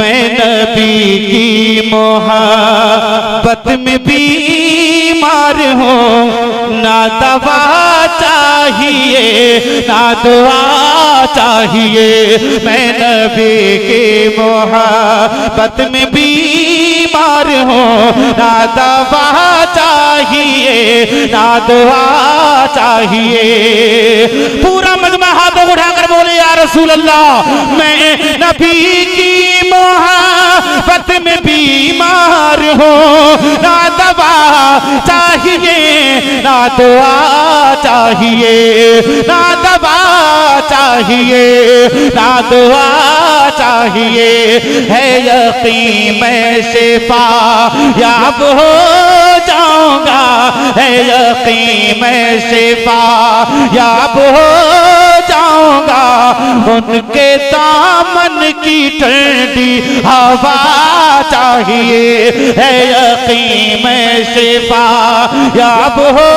मैं नबी की मोहब्बत में बीमार हूँ, ना दवा चाहिए ना दुआ चाहिए। मैं नबी की मोहब्बत में बीमार हूँ, ना दवा चाहिए ना दुआ चाहिए। पूरा मजमा हाथों उठाकर बोले या रसूल अल्लाह, मैं नबी की मोहब्बत में बीमार हूँ, ना दवा चाहिए ना दुआ चाहिए, ना दवा चाहिए ना दुआ चाहिए। है यकीन मैं शिफा याब हो जाऊंगा, है यकीन मैं शिफा याब हो जाऊंगा। उनके दामन की ठंडी हवा चाहिए, है यकीन मैं शिफा याब हो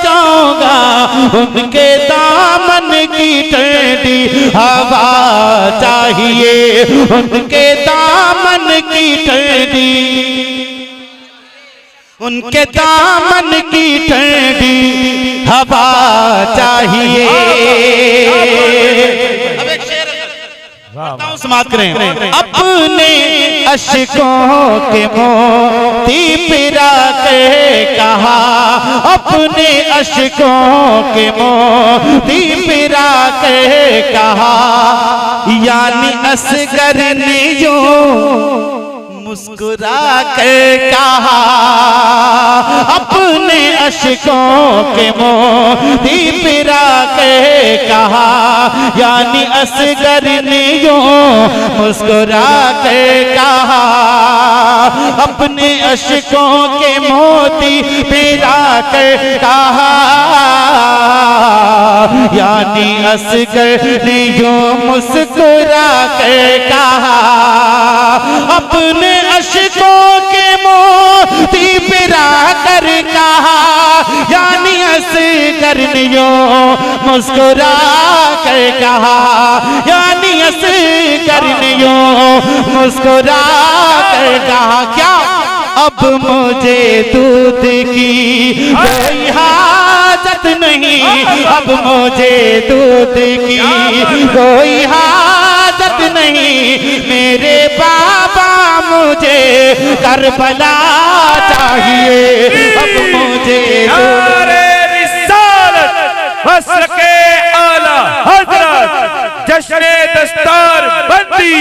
जाऊंगा। उनके दामन की ठंडी हवा चाहिए, उनके दामन की ठंडी, उनके दामन की ठंडी हवा चाहिए। अब एक शेर समाप्त करें। अपने अश्कों के मोती पिरा के कहा, अपने अश्कों के मोती पिरा के कहा, यानी असगर ने जो मुस्कुरा कर कहा, अपने अश्कों के मोती पिरा के कहा, यानी असगर ने जो मुस्कुरा कर कहा, अपने अश्कों के मोती पिरा कर कहा, यानी असगर ने जो मुस्कुरा कर कहा, अपने अश्कों के मोती पिरा कर कहा, यानी असगर ने जो मुस्कुरा कर कहा, यानी असगर ने जो मुस्कुरा कर कहा। क्या अब मुझे दूध की कोई हाजत नहीं, अब मुझे दूध की कोई हाजत नहीं, मेरे बाबा मुझे करबला चाहिए। अब मुझे रिसालत मसलके आला हजरत जश्ने दस्तार बंदी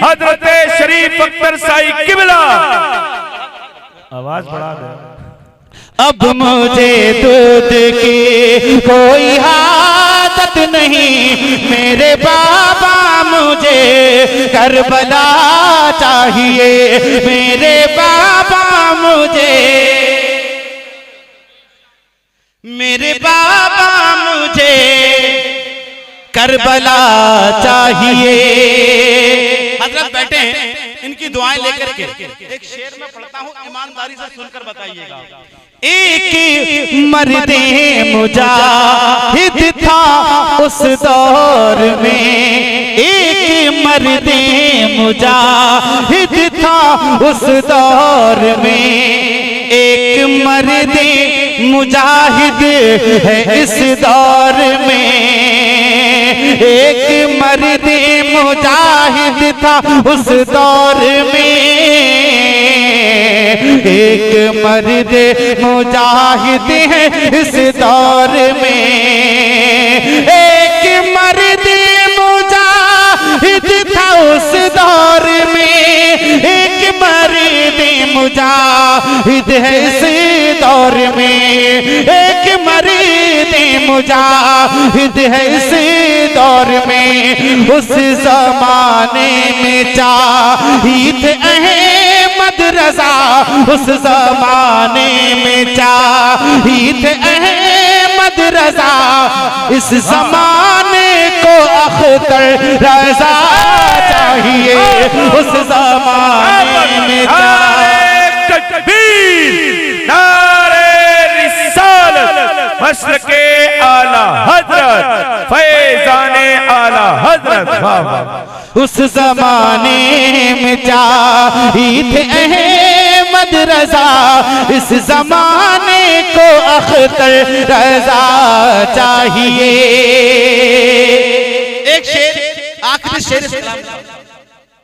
हजरत शरीफ अख्तर साई किबला, आवाज बढ़ा दे। अब मुझे दूध की कोई हाजत नहीं, मेरे बाबा मुझे करबला चाहिए, मेरे बाबा मुझे, मेरे बाबा मुझे करबला चाहिए। हजरत बैठे हैं, इनकी दुआएं लेकर के एक शेर में पढ़ता हूं, ईमानदारी से सुनकर बताइएगा। एक मर्दे मुजाहिद था उस दौर में, एक मर्दे मुजाहिद था उस दौर में, एक मर्दे मुजाहिद है इस दौर में, एक मर्दे मुजाहिद था उस दौर में, एक मर्दे मुजाहिद है इस दौर में, एक मर्दे मुजाहिद था उस दौर में, एक मर्दे मुजाहिद है इस दौर में, एक मर्दे मुजाहिद है इस दौर में। उस जमाने में चाहिए अहमद रजा, उस जमाने में चाहिए अहमद रजा, इस जमाने को अख्तर रजा चाहिए, उस जमाने में मसलके आला हजरत फैजाने आला हजरत। उस जमाने में चाहिए अहमद रजा, इस जमाने को अख्तर रजा चाहिए। एक शेर, आखिरी शेर इस्लाम का।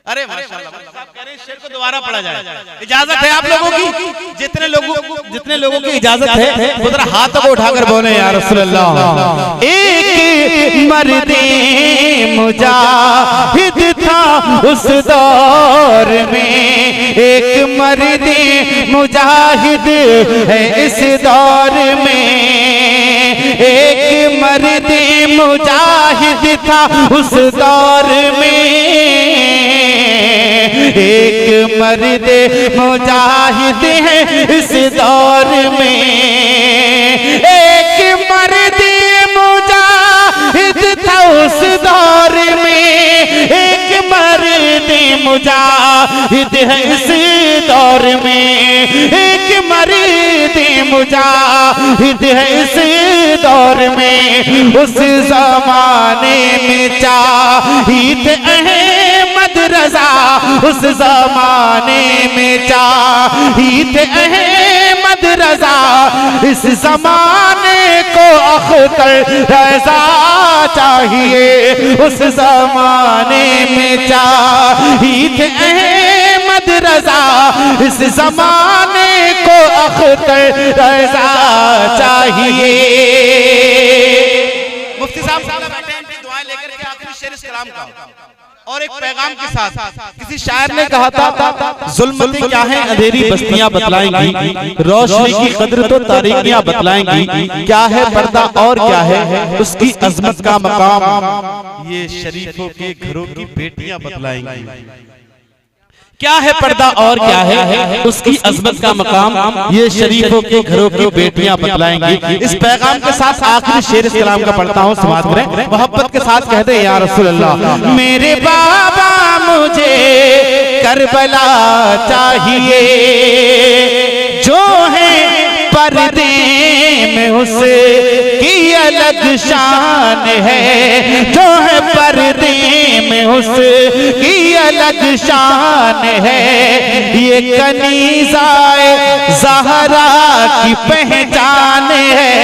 अरे माशाल्लाह, कह रहे हैं शेर को दोबारा पढ़ा जाए, इजाजत है आप लोगों की? जितने लोगों की इजाजत है वो जरा हाथ को उठाकर बोले या रसूल अल्लाह। एक मर्दे मुजाहिद था उस दौर में, एक मर्दे मुजाहिद है इस दौर में, एक मर्दे मुजाहिद था उस दौर में, एक मर्दे मुजाहिद है इस दौर में, एक मर्दे मुजाहिद था उस दौर में, एक मर्दे मुजाहिद है इस दौर में, एक मर्दे मुजाहिद है इस दौर में, उस जमाने में चाहिए अहमद रजा, उस जमाने में चाहिए अहमद रजा, इस जमाने को अख्तर रजा चाहिए, उस जमाने में चाहिए अहमद रजा, इस जमाने को अख्तर रजा चाहिए। मुफ्ती साहब बैठे हैं, दुआएं लेकर के आखिरी शेर इस कलाम का और एक पैगाम के साथ। किसी शायर ने कहा था, जुल्मतें क्या है अंधेरी बस्तियां बतलाएंगी, रोशनी की कद्र तो तारीकियां बतलाएंगी, क्या है पर्दा और क्या है उसकी अजमत का मकाम, ये शरीफों के घरों की बेटियां बतलाएंगी। क्या है पर्दा और क्या है उसकी अजमत का मकाम, ये शरीफों के घरों की बेटियां बतलाएंगी। इस पैगाम के साथ आखिरी शेर इस कलाम का पढ़ता हूँ, समाज में मोहब्बत के साथ कहते हैं या रसूल अल्लाह। मेरे बाबा मुझे करबला चाहिए, जो है पर्दे में उसकी अलग शान है, जो है पर्दे में उसकी अलग शान है, ये कनीज़ाए ज़हरा की पहचान है,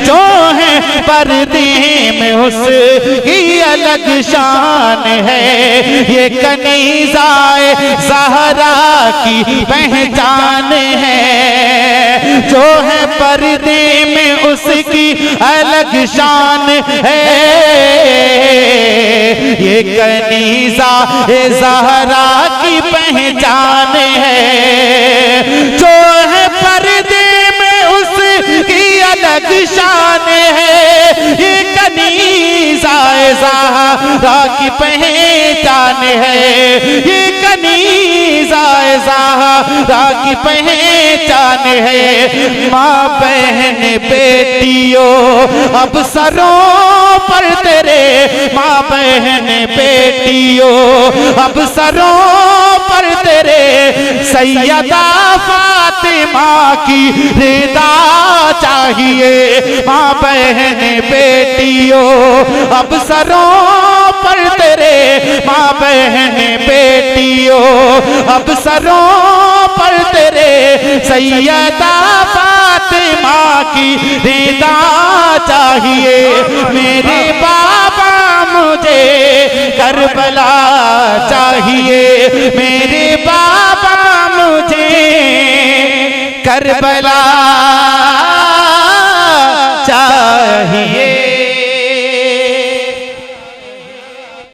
जो है पर्दे में उसकी अलग शान है, ये कनीज़ाए ज़हरा की पहचान है, जो है पर्दे में उसकी अलग शान है, ये कनीज़ा ज़हरा की पहचान है, जो है पर्दे में उसकी अलग शान है, ये कनीज़ा ज़हरा की पहचान है, ये कनीज़ा ज़हरा की पहचान है। माँ बहन बेटियों अब सरों पर तेरे, माँ बहन बेटियों अब सरों पर तेरे, सैयदा फातिमा की रिदा चाहिए। माँ बहन बेटियों अब सरों पर तेरे, माँ बहन बेटियों अब सरों पर तेरे, सैयदा फातिमा की रिदा चाहिए। मेरे बाबा मुझे करबला चाहिए, मेरे बाबा मुझे करबला